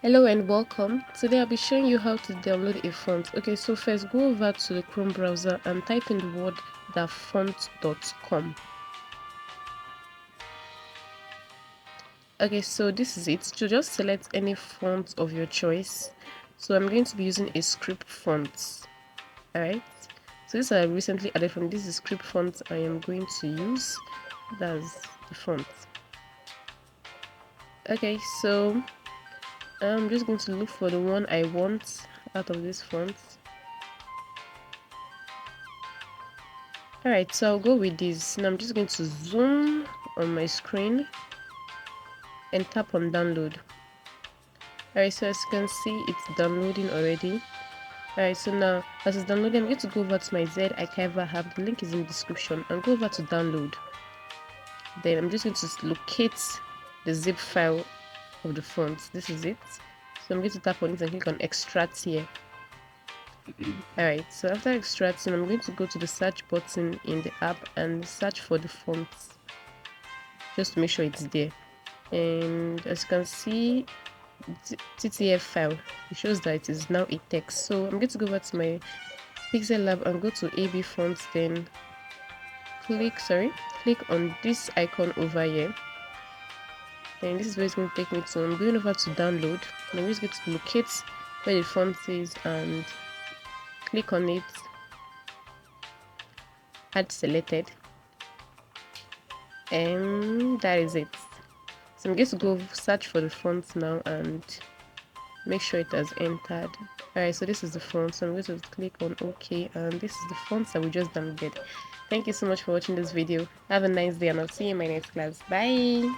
Hello and welcome. Today I'll be showing you how to download a font. Okay, so first go over to the Chrome browser and type in the word dafont.com. Okay, so this is it. So just select any font of your choice. So I'm going to be using a script font. Alright. So this I recently added from this is script font I am going to use. That's the font. Okay, so I'm just going to look for the one I want out of this font. Alright, so I'll go with this. Now I'm just going to zoom on my screen and tap on download. Alright, so as you can see, it's downloading already. Alright, so now as it's downloading, I'm going to go over to my Z-Archiver app. The link is in the description, and go over to download. Then I'm just going to locate the zip file of the font. This is it. So I'm going to tap on it and click on extract here. Alright, so after extracting, I'm going to go to the search button in the app and search for the font, just to make sure it's there. And as you can see, TTF file, it shows that it is now a text. So I'm going to go back to my Pixel Lab and go to AB fonts, then click on this icon over here. And this is where it's going to take me to. I'm going over to download, and I'm just going to locate where the font is and click on it, add selected, and that is it. So I'm going to go search for the font now and make sure it has entered. Alright, so this is the font, so I'm going to click on OK, and this is the font that we just downloaded. Thank you so much for watching this video. Have a nice day, and I'll see you in my next class. Bye.